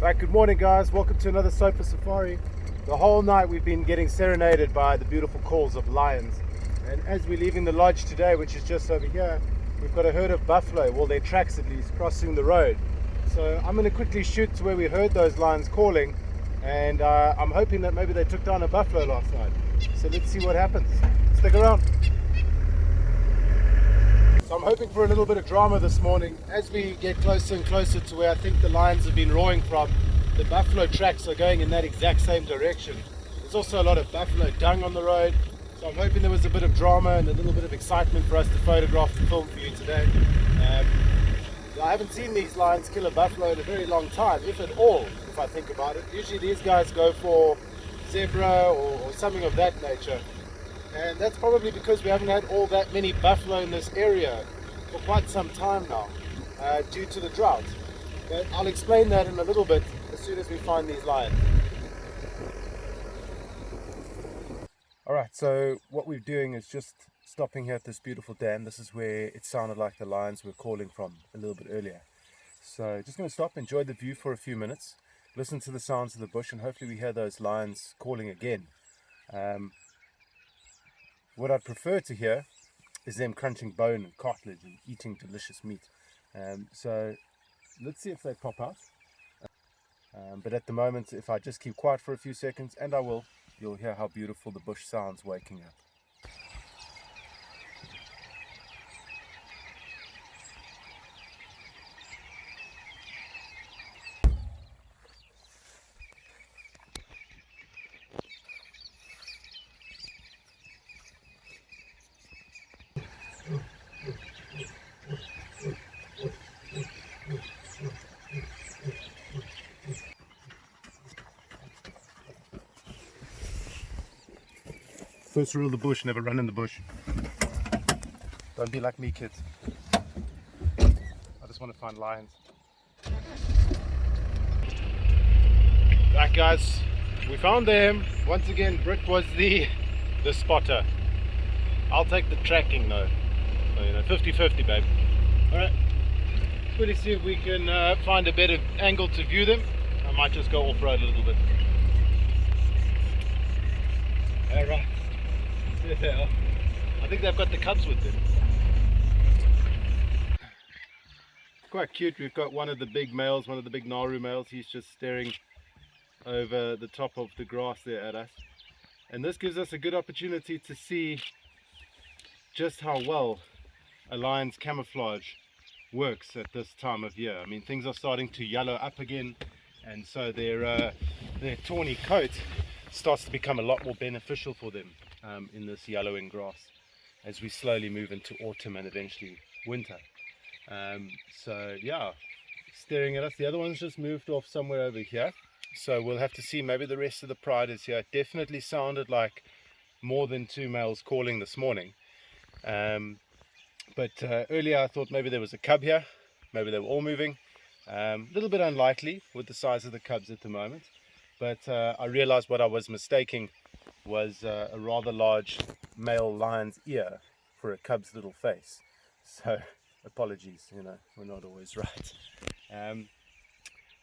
Right, good morning guys, welcome to another sofa safari. The whole night we've been getting serenaded by the beautiful calls of lions, and as we're leaving the lodge today, which is just over here, we've got a herd of buffalo, well their tracks at least, crossing the road. So I'm going to quickly shoot to where we heard those lions calling, and I'm hoping that maybe they took down a buffalo last night. So let's see what happens. Stick around. So I'm hoping for a little bit of drama this morning. As we get closer and closer to where I think the lions have been roaring from, the buffalo tracks are going in that exact same direction. There's also a lot of buffalo dung on the road, so I'm hoping there was a bit of drama and a little bit of excitement for us to photograph and film for you today. I haven't seen these lions kill a buffalo in a very long time, if at all, if I think about it. Usually these guys go for zebra or something of that nature. And that's probably because we haven't had all that many buffalo in this area for quite some time now, due to the drought. But I'll explain that in a little bit as soon as we find these lions. Alright, so what we're doing is just stopping here at this beautiful dam. This is where it sounded like the lions were calling from a little bit earlier. So just going to stop, enjoy the view for a few minutes, listen to the sounds of the bush, and hopefully we hear those lions calling again. What I'd prefer to hear is them crunching bone and cartilage and eating delicious meat. So let's see if they pop out. But at the moment, if I just keep quiet for a few seconds, and I will, you'll hear how beautiful the bush sounds waking up. First rule of the bush, never run in the bush. Don't be like me, kids. I just want to find lions. Right guys, we found them. Once again, Britt was the spotter. I'll take the tracking though. So, 50-50 babe. Alright, let's really see if we can find a better angle to view them. I might just go off-road a little bit. Alright. Yeah, I think they've got the cubs with them. Quite cute. We've got one of the big males, one of the big Nahru males. He's just staring over the top of the grass there at us. And this gives us a good opportunity to see just how well a lion's camouflage works at this time of year. I mean, things are starting to yellow up again, and so their tawny coat starts to become a lot more beneficial for them. In this yellowing grass as we slowly move into autumn and eventually winter. So yeah, staring at us. The other one's just moved off somewhere over here, so we'll have to see. Maybe the rest of the pride is here. It definitely sounded like more than two males calling this morning, but earlier I thought maybe there was a cub here, maybe they were all moving. A little bit unlikely with the size of the cubs at the moment, but I realized what I was mistaking was a rather large male lion's ear for a cub's little face. So apologies, we're not always right.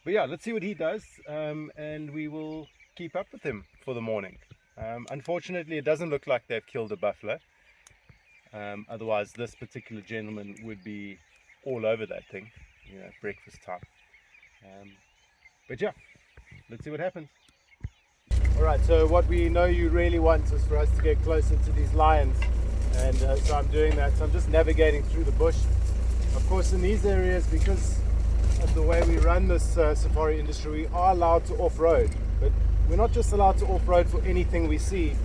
But yeah, let's see what he does, and we will keep up with him for the morning. Unfortunately, it doesn't look like they've killed a buffalo. Otherwise this particular gentleman would be all over that thing, breakfast time. But yeah, let's see what happens. Alright, so what we know you really want is for us to get closer to these lions, and so I'm doing that. So I'm just navigating through the bush. Of course, in these areas, because of the way we run this safari industry, we are allowed to off-road, but we're not just allowed to off-road for anything we see.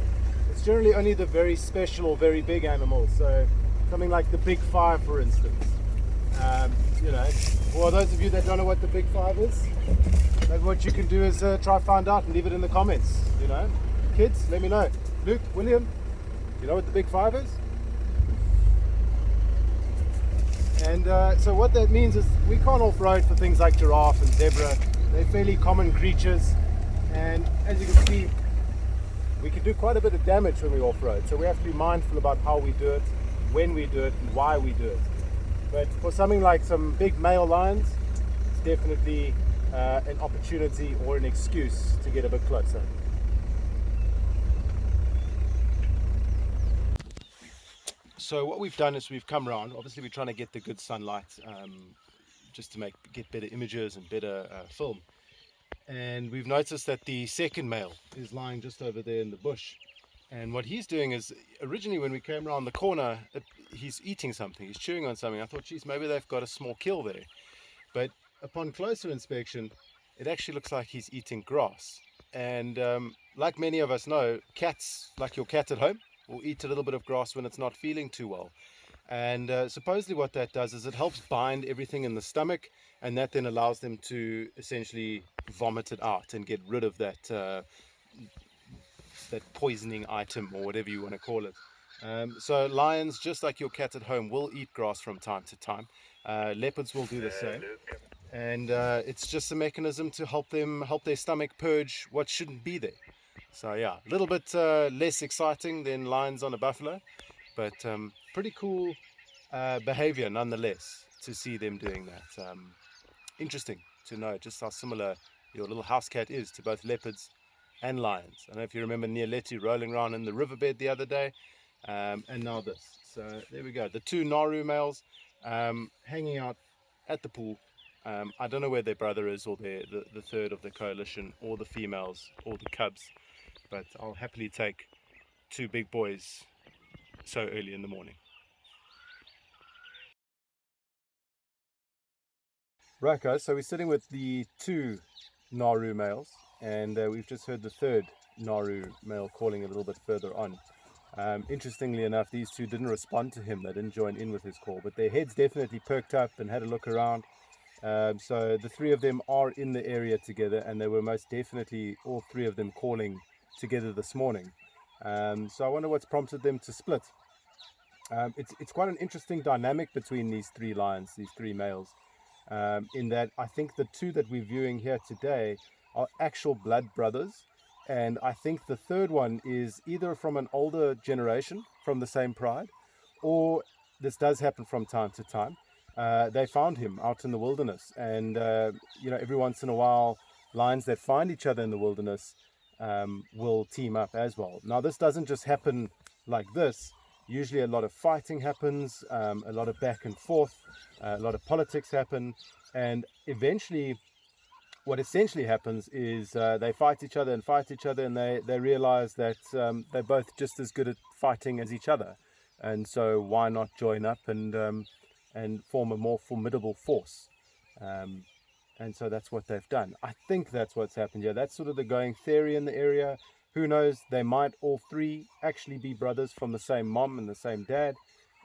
It's generally only the very special or very big animals, so something like the Big Five, for instance. For those of you that don't know what the Big Five is, maybe what you can do is try find out and leave it in the comments. Kids, let me know. Luke, William, you know what the Big Five is? And so what that means is we can't off-road for things like giraffe and zebra. They're fairly common creatures, and as you can see, we can do quite a bit of damage when we off-road. So we have to be mindful about how we do it, when we do it, and why we do it. But for something like some big male lions, it's definitely an opportunity or an excuse to get a bit closer. So what we've done is we've come around. Obviously we're trying to get the good sunlight, just to get better images and better film. And we've noticed that the second male is lying just over there in the bush. And what he's doing is, originally when we came around the corner, he's eating something, he's chewing on something. I thought, geez, maybe they've got a small kill there. But upon closer inspection, it actually looks like he's eating grass. And like many of us know, cats, like your cat at home, will eat a little bit of grass when it's not feeling too well. And supposedly what that does is it helps bind everything in the stomach, and that then allows them to essentially vomit it out and get rid of that that poisoning item, or whatever you want to call it. So lions, just like your cat at home, will eat grass from time to time. Leopards will do the same. And it's just a mechanism to help their stomach purge what shouldn't be there. So yeah, a little bit less exciting than lions on a buffalo, but pretty cool behavior nonetheless to see them doing that. Interesting to know just how similar your little house cat is to both leopards and lions. I don't know if you remember Nialeti rolling around in the riverbed the other day, and now this. So there we go, the two Nahru males hanging out at the pool. I don't know where their brother is, or the third of the coalition, or the females, or the cubs, but I'll happily take two big boys so early in the morning. Right guys, so we're sitting with the two Nahru males, and we've just heard the third Nahru male calling a little bit further on. Interestingly enough, these two didn't respond to him, they didn't join in with his call, but their heads definitely perked up and had a look around. So the three of them are in the area together, and they were most definitely all three of them calling together this morning. So I wonder what's prompted them to split. It's quite an interesting dynamic between these three lions, these three males, in that I think the two that we're viewing here today are actual blood brothers, and I think the third one is either from an older generation from the same pride, or this does happen from time to time. They found him out in the wilderness, and every once in a while lions that find each other in the wilderness will team up as well. Now this doesn't just happen like this. Usually a lot of fighting happens, a lot of back and forth, a lot of politics happen, and eventually what essentially happens is they fight each other, and they realize that they're both just as good at fighting as each other, and so why not join up and form a more formidable force. And so that's what they've done. I think that's what's happened here. That's sort of the going theory in the area. Who knows, they might all three actually be brothers from the same mom and the same dad.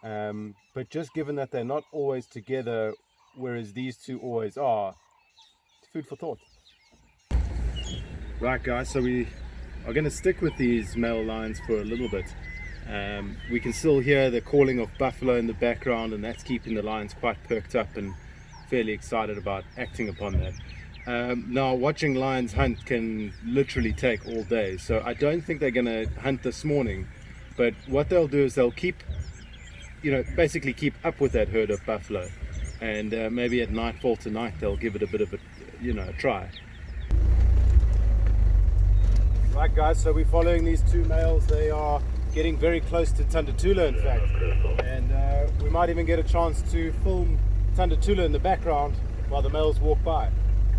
But just given that they're not always together, whereas these two always are, it's food for thought. Right guys, so we are going to stick with these male lions for a little bit. We can still hear the calling of buffalo in the background, and that's keeping the lions quite perked up and fairly excited about acting upon that. Now watching lions hunt can literally take all day, so I don't think they're going to hunt this morning, but what they'll do is they'll basically keep up with that herd of buffalo, and maybe at nightfall tonight they'll give it a bit of a try. Right guys, so we're following these two males. They are getting very close to Tanda Tula in fact, and we might even get a chance to film Tanda Tula in the background while the males walk by.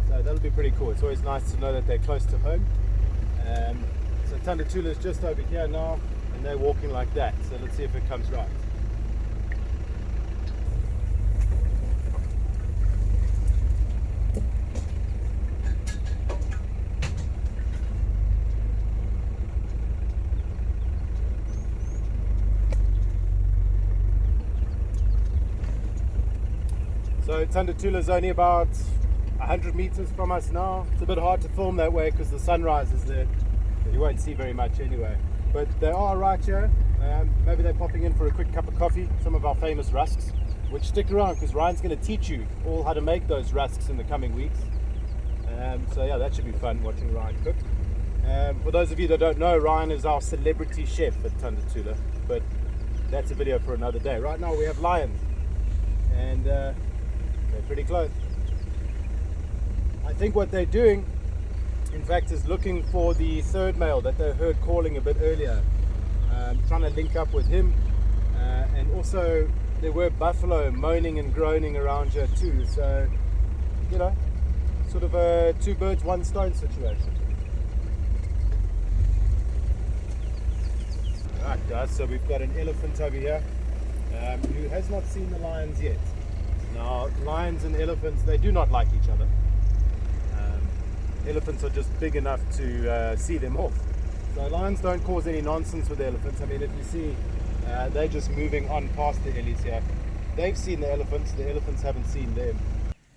So that'll be pretty cool. It's always nice to know that they're close to home. So Tanda Tula is just over here now, and they're walking like that. So let's see if it comes right. So Tanda Tula is only about 100 meters from us now. It's a bit hard to film that way because the sunrise is there. You won't see very much anyway. But they are right here. Maybe they're popping in for a quick cup of coffee, some of our famous rusks, which stick around because Ryan's going to teach you all how to make those rusks in the coming weeks. So yeah, that should be fun watching Ryan cook. For those of you that don't know, Ryan is our celebrity chef at Tanda Tula, but that's a video for another day. Right now we have lions, and they're pretty close. I think what they're doing, in fact, is looking for the third male that they heard calling a bit earlier, trying to link up with him. And also there were buffalo moaning and groaning around here too, so you know, sort of a two birds one stone situation. Right guys, so we've got an elephant over here who has not seen the lions yet. Now lions and elephants, they do not like each other. Elephants are just big enough to see them off. So lions don't cause any nonsense with elephants. I mean, if you see, they're just moving on past the ellies here. They've seen the elephants haven't seen them.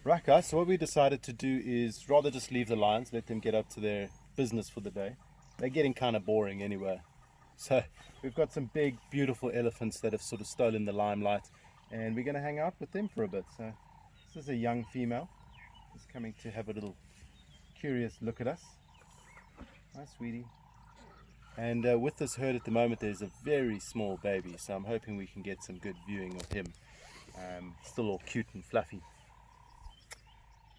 Right guys, so what we decided to do is rather just leave the lions, let them get up to their business for the day. They're getting kind of boring anyway. So we've got some big beautiful elephants that have sort of stolen the limelight, and we're going to hang out with them for a bit. So this is a young female, just coming to have a little curious look at us. Hi sweetie. And with this herd at the moment there's a very small baby, so I'm hoping we can get some good viewing of him. Still all cute and fluffy.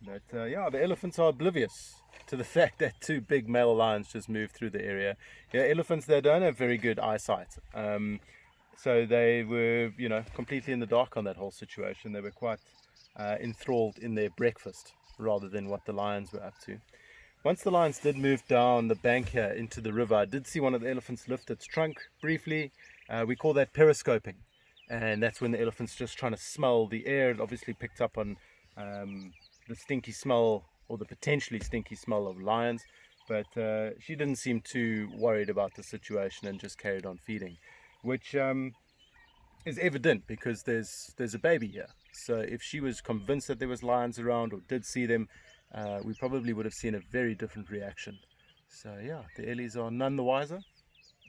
But yeah, the elephants are oblivious to the fact that two big male lions just moved through the area. Yeah, elephants, they don't have very good eyesight. So they were, you know, completely in the dark on that whole situation. They were quite enthralled in their breakfast rather than what the lions were up to. Once the lions did move down the bank here into the river, I did see one of the elephants lift its trunk briefly. We call that periscoping, and that's when the elephant's just trying to smell the air. It obviously picked up on the stinky smell, or the potentially stinky smell of lions, but she didn't seem too worried about the situation and just carried on feeding, which is evident because there's a baby here. So if she was convinced that there was lions around or did see them, we probably would have seen a very different reaction. So yeah, the ellies are none the wiser,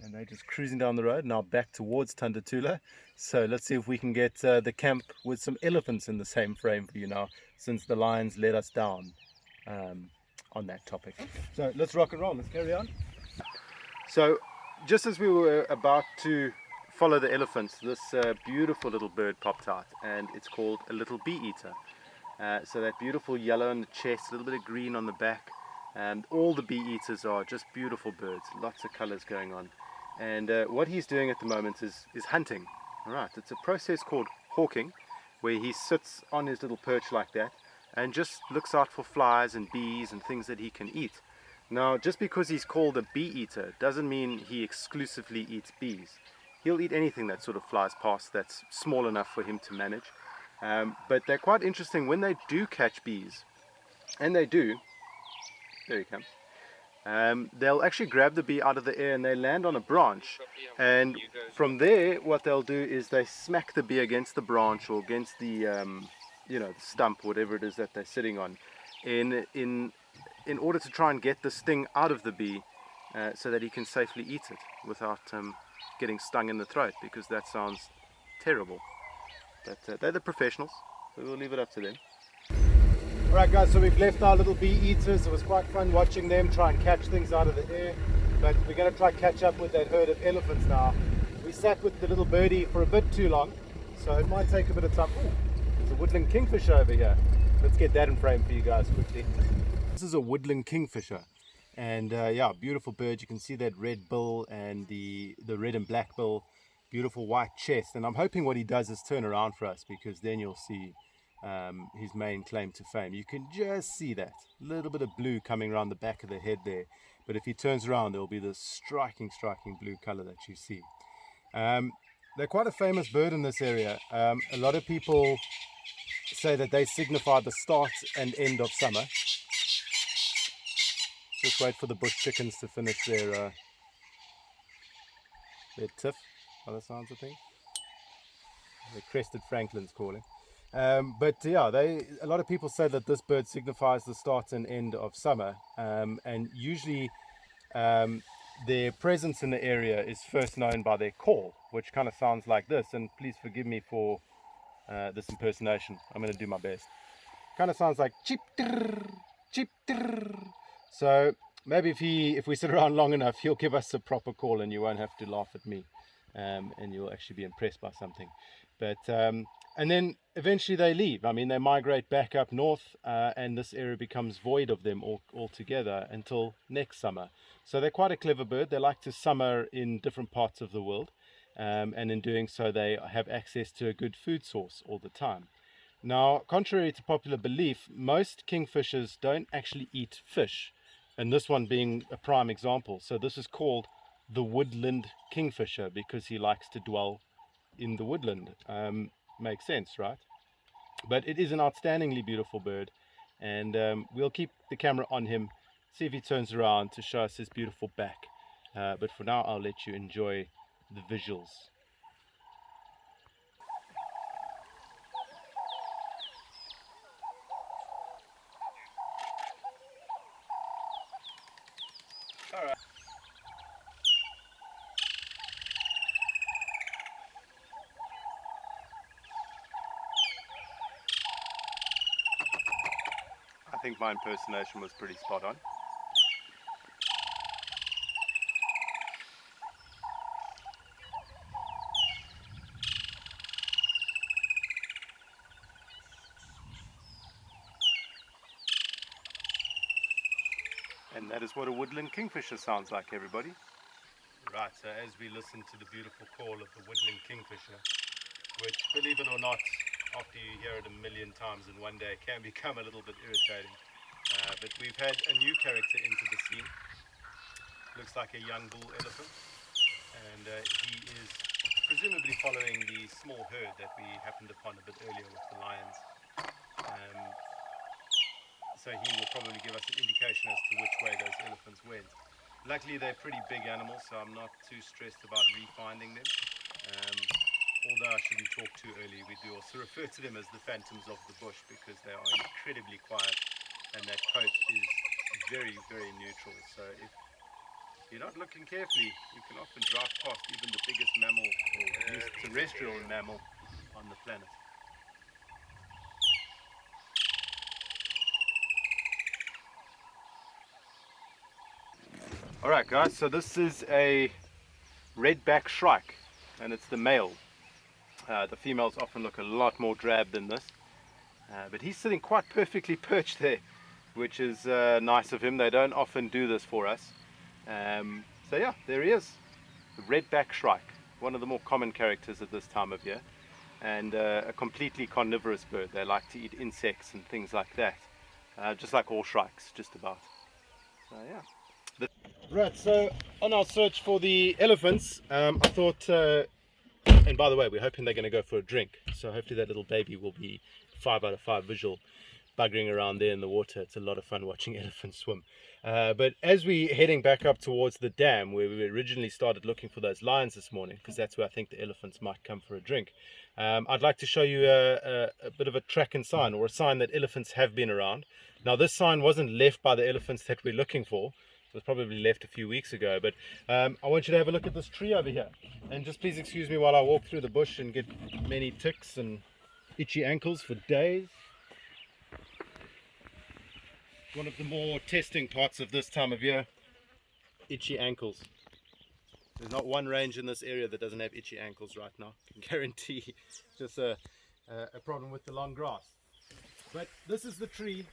and they're just cruising down the road now back towards Tanda Tula. So let's see if we can get the camp with some elephants in the same frame for you now, since the lions let us down on that topic. So let's rock and roll, let's carry on. So just as we were about to follow the elephants, this beautiful little bird popped out, and it's called a little bee eater. So that beautiful yellow on the chest, a little bit of green on the back, and all the bee eaters are just beautiful birds, lots of colors going on. And what he's doing at the moment is hunting. All right, it's a process called hawking, where he sits on his little perch like that and just looks out for flies and bees and things that he can eat. Now, just because he's called a bee eater doesn't mean he exclusively eats bees. He'll eat anything that sort of flies past that's small enough for him to manage. But they're quite interesting when they do catch bees, and they do. There he comes. They'll actually grab the bee out of the air and they land on a branch, and from there what they'll do is they smack the bee against the branch or against the you know, the stump, whatever it is that they're sitting on, in order to try and get the sting out of the bee, so that he can safely eat it without getting stung in the throat, because that sounds terrible. But they're the professionals, so we'll leave it up to them. Alright guys, so we've left our little bee eaters. It was quite fun watching them try and catch things out of the air, but we're going to try and catch up with that herd of elephants now. We sat with the little birdie for a bit too long, so it might take a bit of time. Ooh, there's a woodland kingfisher over here. Let's get that in frame for you guys quickly. This is a woodland kingfisher, and yeah, beautiful bird. You can see that red bill and the red and black bill, beautiful white chest, and I'm hoping what he does is turn around for us, because then you'll see his main claim to fame. You can just see that little bit of blue coming around the back of the head there, but if he turns around there will be this striking blue color that you see. They're quite a famous bird in this area. A lot of people say that they signify the start and end of summer. Just wait for the bush chickens to finish their tiff, by the sounds of things. The crested franklin's calling. But yeah, a lot of people say that this bird signifies the start and end of summer, and usually their presence in the area is first known by their call, which kind of sounds like this, and please forgive me for this impersonation. I'm going to do my best. Kind of sounds like cheep trrr, cheep trrr. So maybe if we sit around long enough, he'll give us a proper call and you won't have to laugh at me, and you'll actually be impressed by something. But And then eventually they leave. I mean, they migrate back up north, and this area becomes void of them altogether until next summer. So they're quite a clever bird. They like to summer in different parts of the world, and in doing so they have access to a good food source all the time. Now, contrary to popular belief, most kingfishers don't actually eat fish, and this one being a prime example. So this is called the woodland kingfisher because he likes to dwell in the woodland. Makes sense, right? But it is an outstandingly beautiful bird, and we'll keep the camera on him, see if he turns around to show us his beautiful back. But for now, I'll let you enjoy the visuals. All right. I think my impersonation was pretty spot on. And that is what a woodland kingfisher sounds like, everybody. Right, so as we listen to the beautiful call of the woodland kingfisher, which, believe it or not, after you hear it a million times in one day, can become a little bit irritating. But we've had a new character into the scene. Looks like a young bull elephant, and he is presumably following the small herd that we happened upon a bit earlier with the lions. So he will probably give us an indication as to which way those elephants went. Luckily they're pretty big animals, so I'm not too stressed about refinding them. Although I shouldn't talk too early, we do also refer to them as the phantoms of the bush because they are incredibly quiet and their coat is very, very neutral. So if you're not looking carefully, you can often drive past even the biggest mammal, or at least terrestrial mammal, on the planet. Alright guys, so this is a redback shrike, and it's the male. The females often look a lot more drab than this, but he's sitting quite perfectly perched there, which is nice of him. They don't often do this for us. So yeah, there he is, the redback shrike, one of the more common characters at this time of year, and a completely carnivorous bird. They like to eat insects and things like that, just like all shrikes, just about. So yeah. Right, so on our search for the elephants, I thought, and by the way, we're hoping they're going to go for a drink, so hopefully that little baby will be 5 out of 5 visual, buggering around there in the water. It's a lot of fun watching elephants swim. But as we're heading back up towards the dam, where we originally started looking for those lions this morning, because that's where I think the elephants might come for a drink, I'd like to show you a bit of a track and sign, or a sign that elephants have been around. Now this sign wasn't left by the elephants that we're looking for. It was probably left a few weeks ago, but I want you to have a look at this tree over here, and just please excuse me while I walk through the bush and get many ticks and itchy ankles for days. One of the more testing parts of this time of year, itchy ankles. There's not one range in this area that doesn't have itchy ankles right now, I can guarantee. Just a problem with the long grass. But this is the tree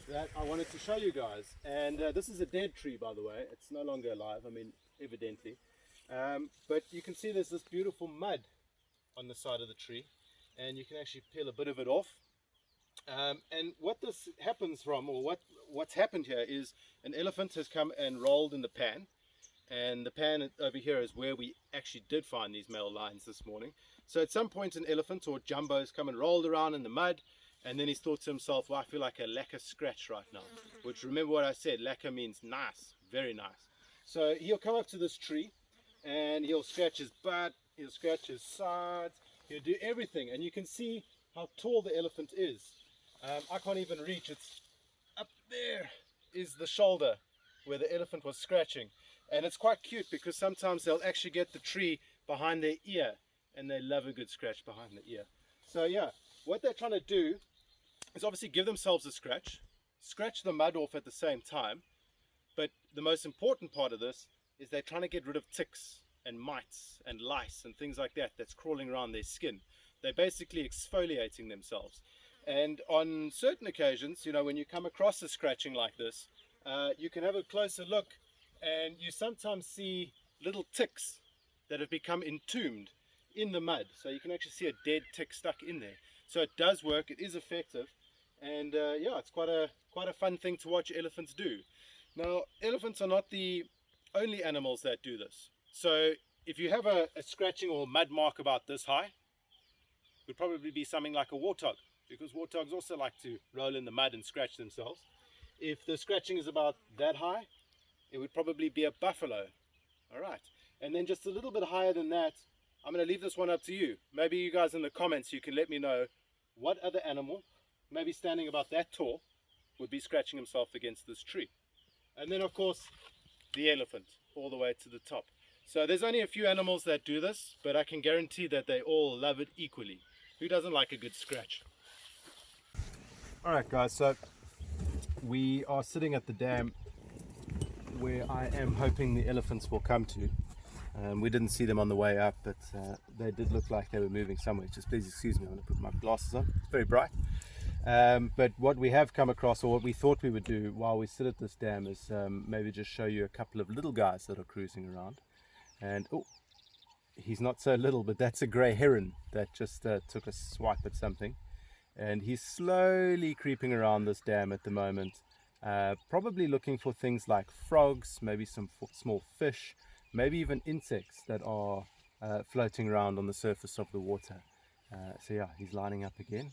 that I wanted to show you guys, and this is a dead tree, by the way. It's no longer alive, I mean, evidently, but you can see there's this beautiful mud on the side of the tree, and you can actually peel a bit of it off, and what this happens from, or what's happened here, is an elephant has come and rolled in the pan, and the pan over here is where we actually did find these male lions this morning. So at some point an elephant or jumbo has come and rolled around in the mud, and then he's thought to himself, well, I feel like a lacquer scratch right now. Which, remember what I said, lacquer means nice, very nice. So he'll come up to this tree, and he'll scratch his butt, he'll scratch his sides, he'll do everything. And you can see how tall the elephant is. I can't even reach, it's up there is the shoulder where the elephant was scratching. And it's quite cute because sometimes they'll actually get the tree behind their ear, and they love a good scratch behind the ear. So yeah, what they're trying to do is obviously give themselves a scratch the mud off at the same time, but the most important part of this is they're trying to get rid of ticks and mites and lice and things like that that's crawling around their skin. They're basically exfoliating themselves. And on certain occasions, you know, when you come across a scratching like this, you can have a closer look, and you sometimes see little ticks that have become entombed in the mud. So you can actually see a dead tick stuck in there. So it does work, it is effective, and yeah, it's quite a fun thing to watch elephants do. Now, elephants are not the only animals that do this. So if you have a scratching or mud mark about this high, it would probably be something like a warthog, because warthogs also like to roll in the mud and scratch themselves. If the scratching is about that high, it would probably be a buffalo. All right, and then just a little bit higher than that, I'm going to leave this one up to you. Maybe you guys in the comments, you can let me know what other animal, maybe standing about that tall, would be scratching himself against this tree. And then of course, the elephant, all the way to the top. So there's only a few animals that do this, but I can guarantee that they all love it equally. Who doesn't like a good scratch? All right guys, so we are sitting at the dam where I am hoping the elephants will come to. We didn't see them on the way up, but they did look like they were moving somewhere. Just please excuse me, I'm going to put my glasses on. It's very bright. But what we have come across, or what we thought we would do while we sit at this dam, is maybe just show you a couple of little guys that are cruising around. And oh, he's not so little, but that's a grey heron that just took a swipe at something. And he's slowly creeping around this dam at the moment, probably looking for things like frogs, maybe some small fish, maybe even insects that are floating around on the surface of the water. So yeah, he's lining up again.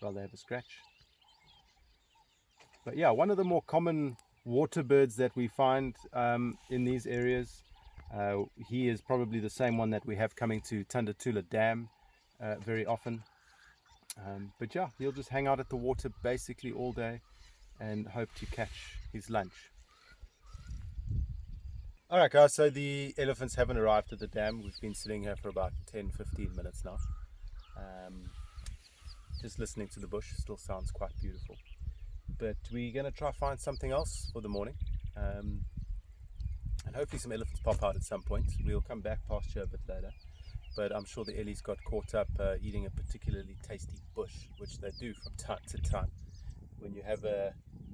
Rather have a scratch. But yeah, one of the more common water birds that we find in these areas, he is probably the same one that we have coming to Tanda Tula Dam very often. But yeah, he'll just hang out at the water basically all day and hope to catch his lunch. Alright guys, so the elephants haven't arrived at the dam. We've been sitting here for about 10-15 minutes now. Just listening to the bush. Still sounds quite beautiful. But we're going to try find something else for the morning. And hopefully some elephants pop out at some point. We'll come back past you a bit later. But I'm sure the Ellies got caught up eating a particularly tasty bush, which they do from time to time. When you have an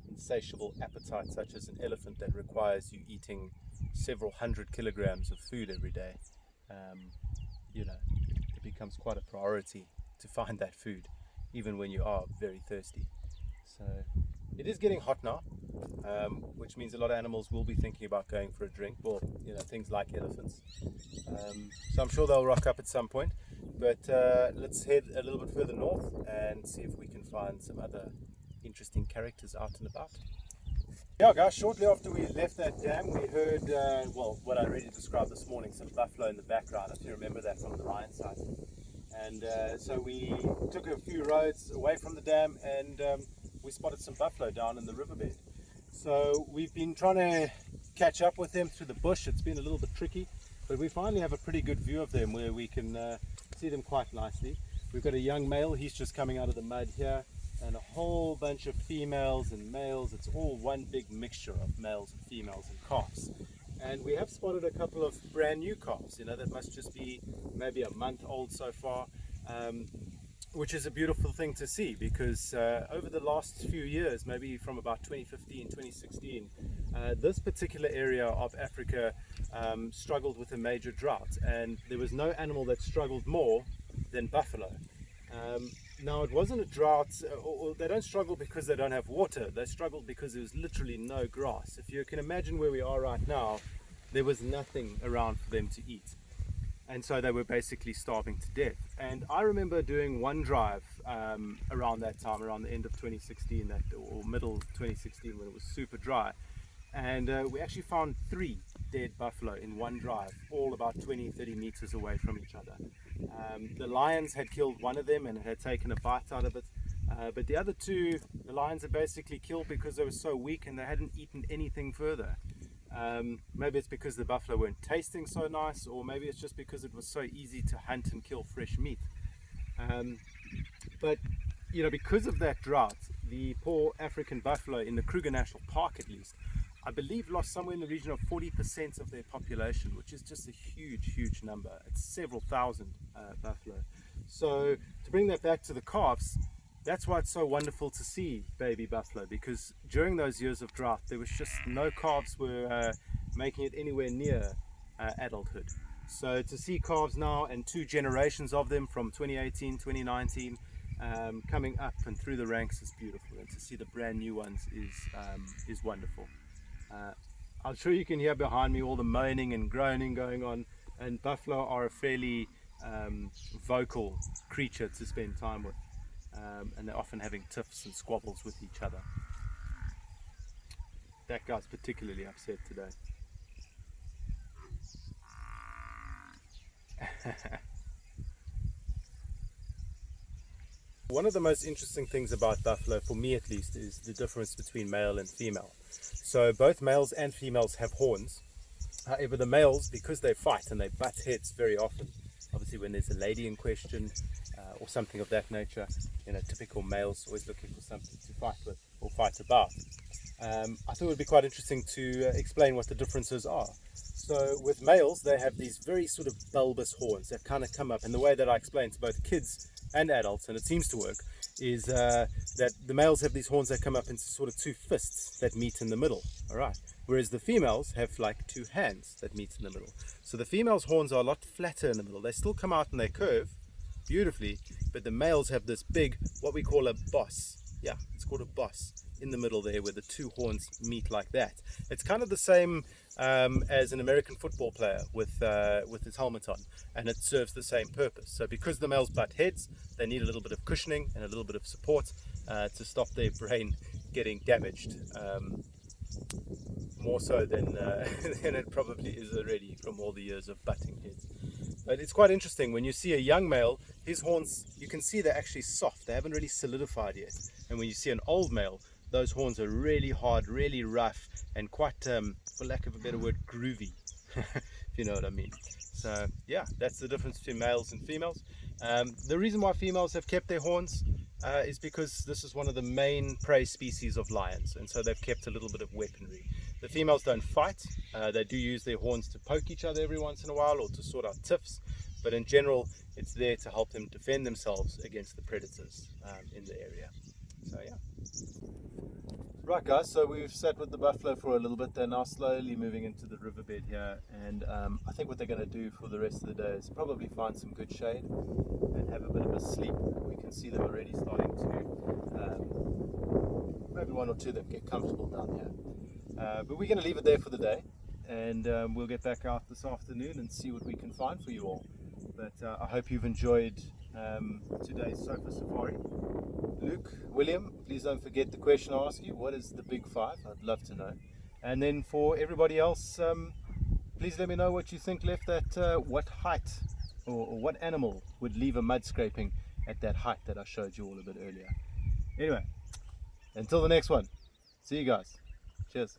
insatiable appetite such as an elephant that requires you eating several hundred kilograms of food every day, you know, it becomes quite a priority to find that food, even when you are very thirsty. So it is getting hot now, which means a lot of animals will be thinking about going for a drink, or you know, things like elephants. So I'm sure they'll rock up at some point. But let's head a little bit further north and see if we can find some other interesting characters out and about. Yeah guys, shortly after we left that dam, we heard, well, what I already described this morning, some buffalo in the background, if you remember that from the lion site. And so we took a few roads away from the dam, and we spotted some buffalo down in the riverbed. So we've been trying to catch up with them through the bush. It's been a little bit tricky, but we finally have a pretty good view of them where we can see them quite nicely. We've got a young male, he's just coming out of the mud here, and a whole bunch of females and males. It's all one big mixture of males and females and calves. And we have spotted a couple of brand new calves, you know, that must just be maybe a month old so far, which is a beautiful thing to see, because over the last few years, maybe from about 2015, 2016, this particular area of Africa struggled with a major drought, and there was no animal that struggled more than buffalo. Now, it wasn't a drought, or they don't struggle because they don't have water. They struggled because there was literally no grass. If you can imagine where we are right now, there was nothing around for them to eat. And so they were basically starving to death. And I remember doing one drive around that time, around the end of 2016, or middle 2016, when it was super dry. And we actually found 3 dead buffalo in one drive, all about 20-30 meters away from each other. The lions had killed one of them and had taken a bite out of it, but the other 2, the lions had basically killed because they were so weak and they hadn't eaten anything further. Maybe it's because the buffalo weren't tasting so nice, or maybe it's just because it was so easy to hunt and kill fresh meat. But you know, because of that drought, the poor African buffalo in the Kruger National Park, at least, I believe lost somewhere in the region of 40% of their population, which is just a huge number. It's several thousand buffalo. So to bring that back to the calves, that's why it's so wonderful to see baby buffalo, because during those years of drought there was just no calves were making it anywhere near adulthood. So to see calves now and 2 generations of them from 2018, 2019 coming up and through the ranks is beautiful, and to see the brand new ones is wonderful. I'm sure you can hear behind me all the moaning and groaning going on, and buffalo are a fairly vocal creature to spend time with, and they're often having tiffs and squabbles with each other. That guy's particularly upset today. One of the most interesting things about buffalo, for me at least, is the difference between male and female. So both males and females have horns. However, the males, because they fight and they butt heads very often, obviously when there's a lady in question or something of that nature, you know, typical males always looking for something to fight with or fight about. I thought it would be quite interesting to explain what the differences are. So with males, they have these very sort of bulbous horns that kind of come up, and the way that I explain to both kids and adults, and it seems to work, is that the males have these horns that come up into sort of 2 fists that meet in the middle, all right? Whereas the females have like 2 hands that meet in the middle. So the females' horns are a lot flatter in the middle. They still come out and they curve beautifully, but the males have this big, what we call a boss. Yeah, it's called a boss in the middle there, where the 2 horns meet like that. It's kind of the same as an American football player with his helmet on, and it serves the same purpose. So because the males butt heads, they need a little bit of cushioning and a little bit of support to stop their brain getting damaged, more so than it probably is already from all the years of butting heads. But it's quite interesting when you see a young male, his horns, you can see they're actually soft, they haven't really solidified yet. And when you see an old male, those horns are really hard, really rough, and quite, for lack of a better word, groovy, if you know what I mean. So yeah, that's the difference between males and females. The reason why females have kept their horns is because this is one of the main prey species of lions, and so they've kept a little bit of weaponry. The females don't fight. They do use their horns to poke each other every once in a while or to sort out tiffs, but in general it's there to help them defend themselves against the predators in the area. So yeah. Right guys, so we've sat with the buffalo for a little bit. They're now slowly moving into the riverbed here, and I think what they're going to do for the rest of the day is probably find some good shade and have a bit of a sleep. We can see them already starting to, maybe 1 or 2 of them get comfortable down here. But we're going to leave it there for the day, and we'll get back out this afternoon and see what we can find for you all. But I hope you've enjoyed today's sofa safari. Luke, William, please don't forget the question I asked you. What is the big 5? I'd love to know. And then for everybody else, please let me know what you think left at what height or what animal would leave a mud scraping at that height that I showed you all a bit earlier. Anyway, until the next one, see you guys. Cheers.